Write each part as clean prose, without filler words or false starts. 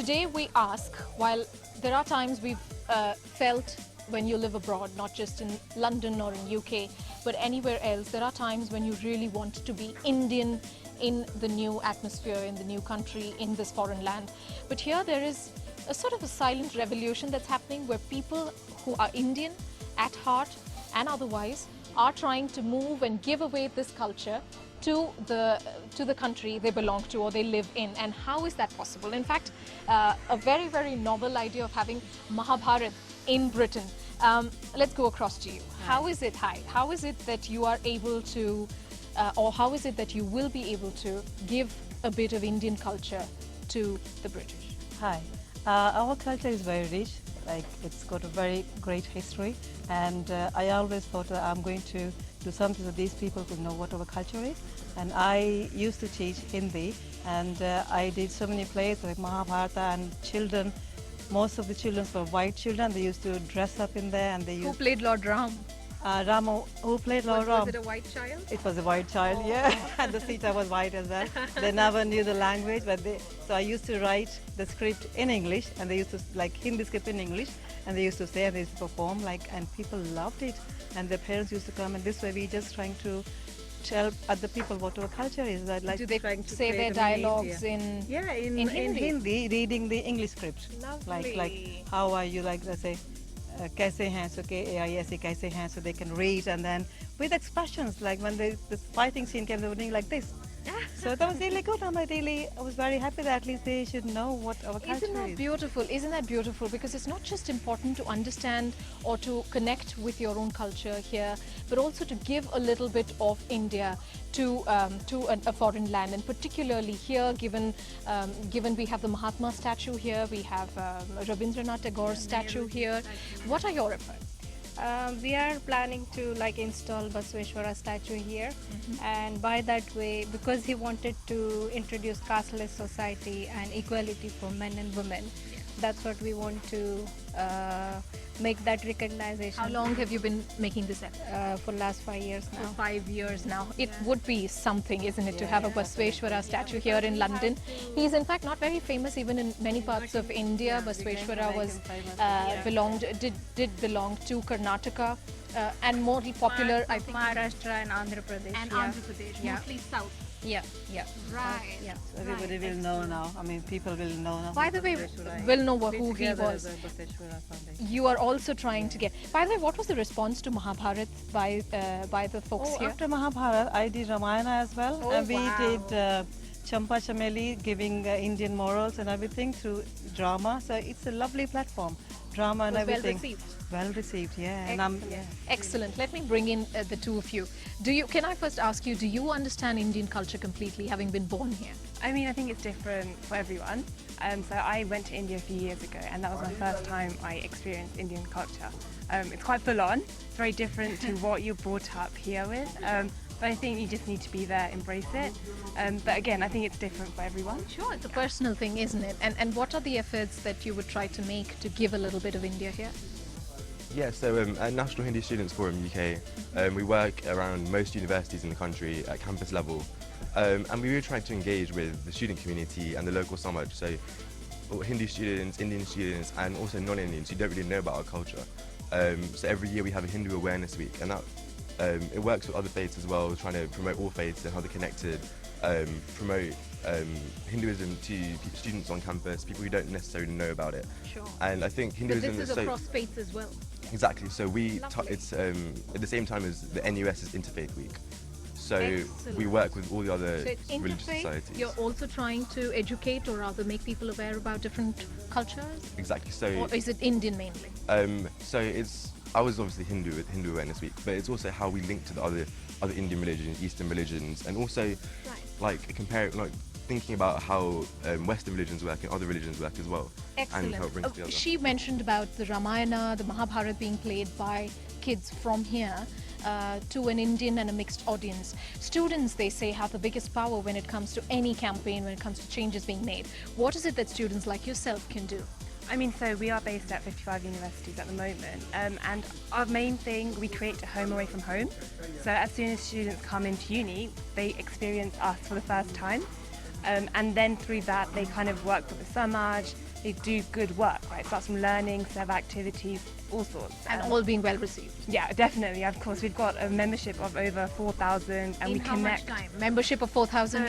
Today we ask, while there are times we've felt when you live abroad, not just in London or in UK, but anywhere else, there are times when you really want to be Indian in the new atmosphere, in the new country, in this foreign land. But here there is a sort of a silent revolution that's happening where people who are Indian at heart and otherwise are trying to move and give away this culture to the country they belong to or they live in. And how is that possible? In fact, a very, very novel idea of having Mahabharat in Britain. Let's go across to you. How is it, how is it that you are able to, or how is it that you will be able to give a bit of Indian culture to the British? Hi. Our culture is very rich, like it's got a very great history, and I always thought that I'm going to do something so these people could know what our culture is. And I used to teach Hindi, and I did so many plays like Mahabharata, and children, most of the children were white children. They used to dress up in there, and they used... Who played Lord Ram? Rama, who played Lord Ram? Was it a white child? It was a white child, yeah. And the Sita was white as well. They never knew the language, but so I used to write the script in English, and they used to like Hindi script in English, and they used to say and they used to perform, like, and people loved it. And their parents used to come, and this way we just trying to tell other people what our culture is. That, like, do they say their dialogues in Hindi, reading the English script. Lovely. Like how are you, like let's say kaise hain, so K-A-I-S-E, kaise hain, so they can read, and then with expressions, like when the fighting scene came, they were doing like this. So that was really good. I was very happy that at least they should know what our culture is. Isn't that beautiful? Isn't that beautiful? Because it's not just important to understand or to connect with your own culture here, but also to give a little bit of India to a foreign land, and particularly here, given we have the Mahatma statue here, we have Rabindranath Tagore's statue here. What are your efforts? We are planning to install Basveshwara statue here, and by that way, because he wanted to introduce casteless society and equality for men and women, that's what we want to make that recognition. How long have you been making this effort? For last 5 years now. For 5 years now. It would be something, isn't it, to have a Basveshwara statue here in London. He's in fact not very famous even in many parts of India. Basveshwara was did belong to Karnataka and more popular, I think, Maharashtra and Andhra Pradesh. And Andhra Pradesh, mostly south. Yeah. Right. Yeah. So everybody will know now. I mean, people will know now. By the way, will know who he was. You are also trying to get. By the way, what was the response to Mahabharat by the folks here? After Mahabharat, I did Ramayana as well, and we did Champa Chameli, giving Indian morals and everything through drama. So it's a lovely platform, drama and everything. Well received. Well received, yeah. Excellent. Excellent. Let me bring in the two of you. Can I first ask you, do you understand Indian culture completely, having been born here? I mean, I think it's different for everyone. So I went to India a few years ago, and that was my first time I experienced Indian culture. It's quite full on. It's very different to what you're brought up here with. But I think you just need to be there, embrace it. But again, I think it's different for everyone. Sure, it's a personal thing, isn't it? And what are the efforts that you would try to make to give a little bit of India here? Yeah, so at National Hindi Students Forum UK, we work around most universities in the country at campus level. And we really try to engage with the student community and the local Samaj, so Hindi students, Indian students, and also non-Indians who don't really know about our culture. So every year we have a Hindu Awareness Week, and that it works with other faiths as well, trying to promote all faiths and how they're connected, promote Hinduism to students on campus, people who don't necessarily know about it. Sure. And I think Hinduism but this is across faiths as well. Exactly. So it's at the same time as the NUS is Interfaith Week. So Excellent. we work with all the other So religious interfaith, societies. you're also trying to educate or rather make people aware about different cultures? Exactly. So Or is it Indian mainly? so I was obviously Hindu with Hindu Awareness Week, but it's also how we link to the other Indian religions, Eastern religions, and also thinking about how Western religions work and other religions work as well. Excellent. And how it brings together. She mentioned about the Ramayana, the Mahabharata being played by kids from here to an Indian and a mixed audience. Students, they say, have the biggest power when it comes to any campaign, when it comes to changes being made. What is it that students like yourself can do? I mean, so we are based at 55 universities at the moment, and our main thing, we create a home away from home. So as soon as students come into uni, they experience us for the first time. And then through that, they kind of work with the Samaj, they do good work, right? It starts from learning, serve activities, all sorts. And all being well received. Yeah, definitely. Of course, we've got a membership of over 4,000, and we In how much connect. time? Membership of 4,000?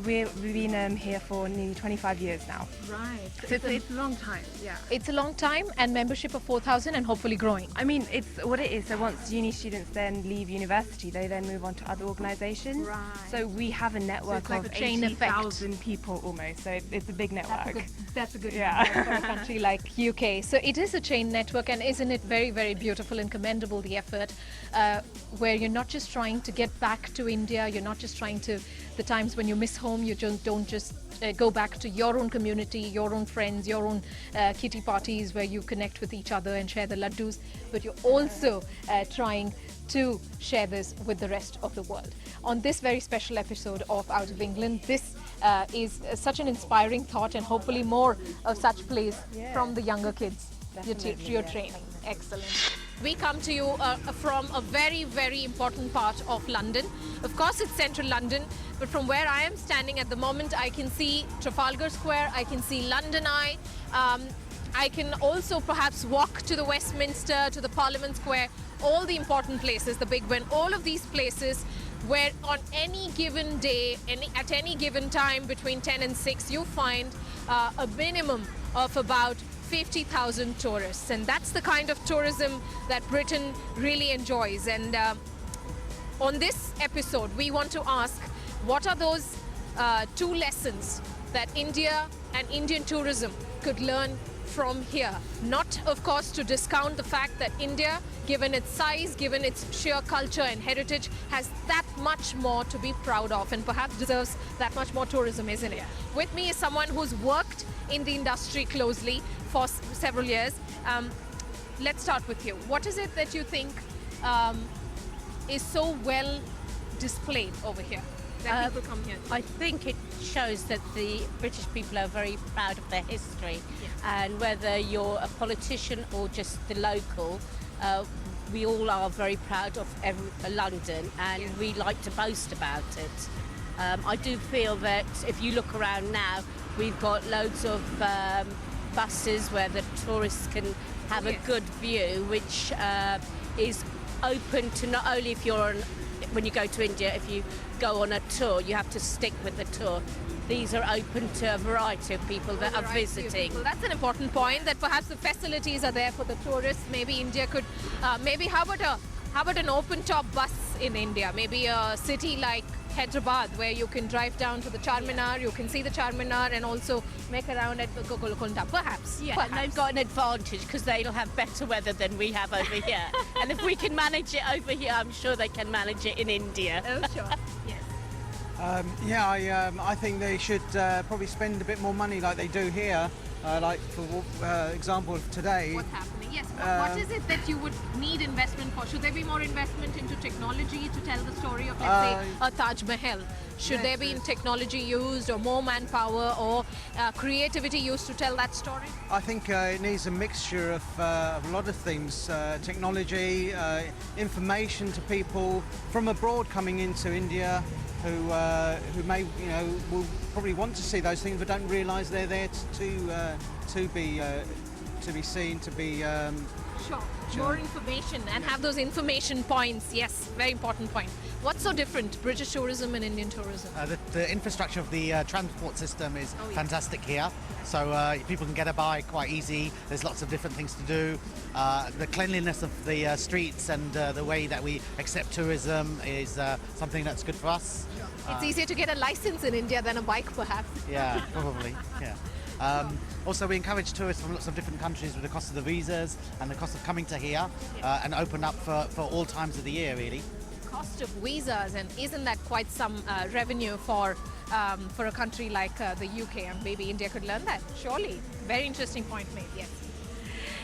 We've been here for nearly 25 years now. Right. So it's a long time. Yeah. It's a long time, and membership of 4,000 and hopefully growing. I mean, it's what it is. So once uni students then leave university, they then move on to other organisations. Right. So we have a network it's like of a chain effect. 80,000 people almost. So it's a big network. That's a good Yeah. number for a country like UK. So it is a chain network, and isn't it very, very beautiful and commendable, the effort, where you're not just trying to get back to India, you're not just trying to, the times when you miss home, you don't just go back to your own community, your own friends, your own kitty parties where you connect with each other and share the laddus, but you're also trying to share this with the rest of the world. On this very special episode of Out of England, this is such an inspiring thought, and hopefully more of such plays from the younger kids you're training. Excellent. We come to you from a very, very important part of London. Of course, it's central London, but from where I am standing at the moment, I can see Trafalgar Square, I can see London Eye. I can also perhaps walk to the Westminster, to the Parliament Square, all the important places, the Big Ben, all of these places where on any given day, at any given time between 10 and 6, you find a minimum of about 50,000 tourists, and that's the kind of tourism that Britain really enjoys. And on this episode, we want to ask, what are those 2 lessons that India and Indian tourism could learn from here? Not, of course, to discount the fact that India, given its size, given its sheer culture and heritage, has that much more to be proud of, and perhaps deserves that much more tourism, isn't it? With me is someone who's worked in the industry closely for several years. Let's start with you. What is it that you think is so well displayed over here that people come here to? I think it shows that the British people are very proud of their history, and whether you're a politician or just the local, we all are very proud of London, and we like to boast about it. I do feel that if you look around now, we've got loads of buses where the tourists can have a good view, which is open to not only if you're on, when you go to India, if you go on a tour, you have to stick with the tour. These are open to a variety of people that are visiting. Well, that's an important point, that perhaps the facilities are there for the tourists. Maybe India could, how about an open-top bus in India? Maybe a city like Hyderabad, where you can drive down to the Charminar, you can see the Charminar and also make around at the Golconda, perhaps. Yeah, perhaps. and they've got an advantage because they'll have better weather than we have over here. And if we can manage it over here, I'm sure they can manage it in India. Oh, sure. Yes. I think they should probably spend a bit more money like they do here. Like for example of today. What's happening? Yes. What is it that you would need investment for? Should there be more investment into technology to tell the story of, let's say, a Taj Mahal? Should there be technology used, or more manpower, or creativity used to tell that story? I think it needs a mixture of a lot of things: technology, information to people from abroad coming into India, who may, will probably want to see those things but don't realise they're there to be seen, to be. Sure. More information and have those information points. Yes, very important point. What's so different, British tourism and Indian tourism? The infrastructure of the transport system is fantastic here, so people can get by quite easy. There's lots of different things to do. The cleanliness of the streets and the way that we accept tourism is something that's good for us. It's easier to get a license in India than a bike, perhaps. Yeah, probably. Yeah. Also, we encourage tourists from lots of different countries with the cost of the visas and the cost of coming to here, and open up for all times of the year, really. Cost of visas, and isn't that quite some revenue for a country like the UK? And maybe India could learn that, surely. Very interesting point made, yes.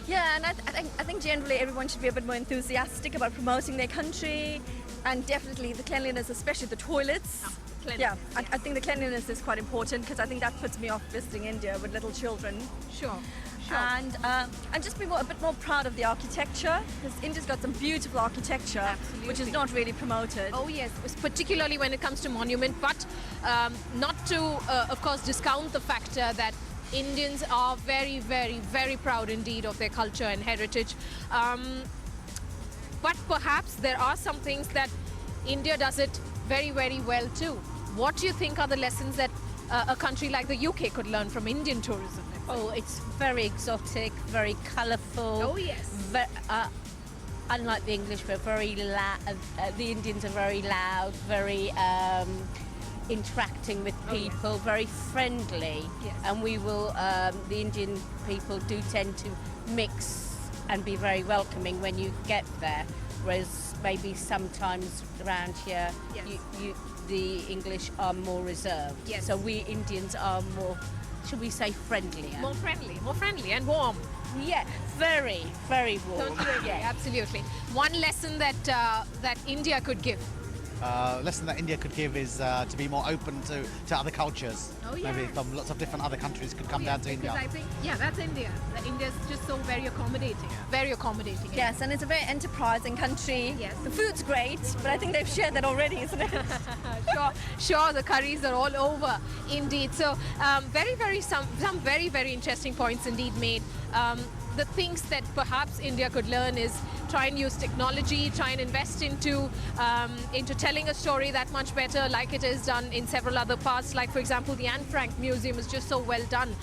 Yeah, and I think generally everyone should be a bit more enthusiastic about promoting their country, and definitely the cleanliness, especially the toilets. Yeah, I think the cleanliness is quite important, because I think that puts me off visiting India with little children. Sure. And just be a bit more proud of the architecture, because India's got some beautiful architecture, which is not really promoted. Oh yes, particularly when it comes to monument, but not to, of course, discount the factor that Indians are very, very, very proud indeed of their culture and heritage. But perhaps there are some things that India does it very, very well too. What do you think are the lessons that a country like the UK could learn from Indian tourism? Oh, it's very exotic, very colourful. Oh, yes. Unlike the English, we're very the Indians are very loud, very interacting with people, very friendly. Yes. And we will, the Indian people do tend to mix and be very welcoming when you get there, whereas maybe sometimes around here Yes. the English are more reserved. Yes. So we Indians are more, should we say, friendlier? More friendly and warm. Yeah, very, very warm. Don't you agree? Yeah. Absolutely. One lesson that that India could give. Lesson that India could give is to be more open to other cultures. Oh, Maybe yes. from lots of different other countries could come down to India. Because I think, that's India. India's just so very accommodating. Very accommodating. Yes, and it's a very enterprising country. Yes. The food's great, but I think they've shared that already, isn't it? Sure, the curries are all over, indeed. So, some very, very interesting points indeed made. The things that perhaps India could learn is try and use technology, try and invest into telling a story that much better, like it is done in several other parts. Like, for example, the Anne Frank Museum is just so well done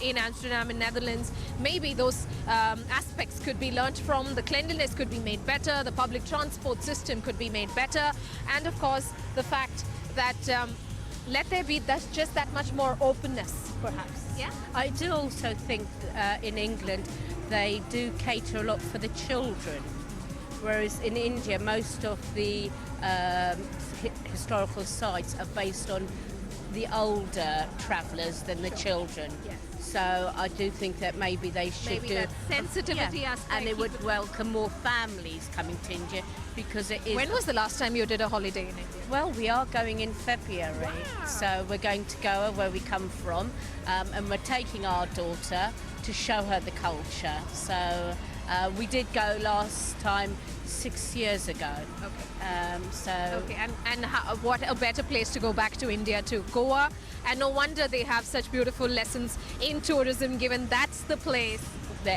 in Amsterdam, in Netherlands. Maybe those aspects could be learnt from. The cleanliness could be made better. The public transport system could be made better. And of course, the fact that let there be just that much more openness, perhaps. Yeah. I do also think in England they do cater a lot for the children, whereas in India most of the historical sites are based on the older travellers than the children. Yes. So I do think that maybe they should Maybe do that sensitivity aspect. and it keep would welcome more families coming to India, because it is. When was the last time you did a holiday in India? Well, we are going in February, Wow. so we're going to Goa, where we come from, and we're taking our daughter to show her the culture. So we did go last time 6 years ago. Okay. Okay, and what a better place to go back to India to Goa, and no wonder they have such beautiful lessons in tourism, given that's the place.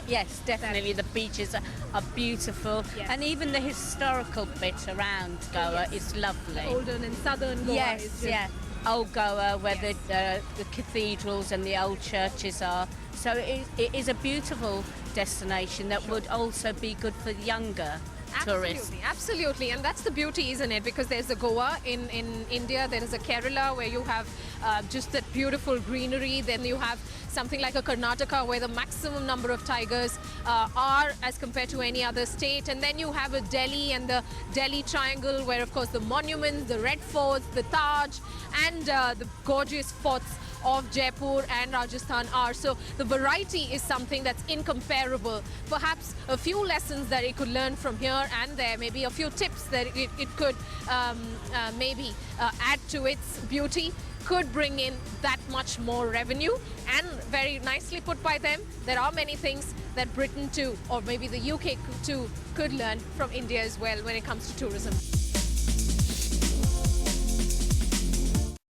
Yes, definitely. The beaches are beautiful, Yes. and even the historical bit around Goa is lovely. Olden and southern Goa Yes, is just yeah. Old Goa, where Yes. the cathedrals and the old churches are. So it is a beautiful destination that would also be good for younger tourists. Absolutely, and that's the beauty, isn't it? Because there's a Goa in India, there is a Kerala where you have just that beautiful greenery. Then you have something like a Karnataka where the maximum number of tigers are as compared to any other state. And then you have a Delhi and the Delhi Triangle where, of course, the monuments, the Red Forts, the Taj, and the gorgeous forts of Jaipur and Rajasthan are. So the variety is something that's incomparable. Perhaps a few lessons that it could learn from here and there, maybe a few tips that it could maybe add to its beauty, could bring in that much more revenue. And very nicely put by them, there are many things that Britain too, or maybe the UK too, could learn from India as well when it comes to tourism.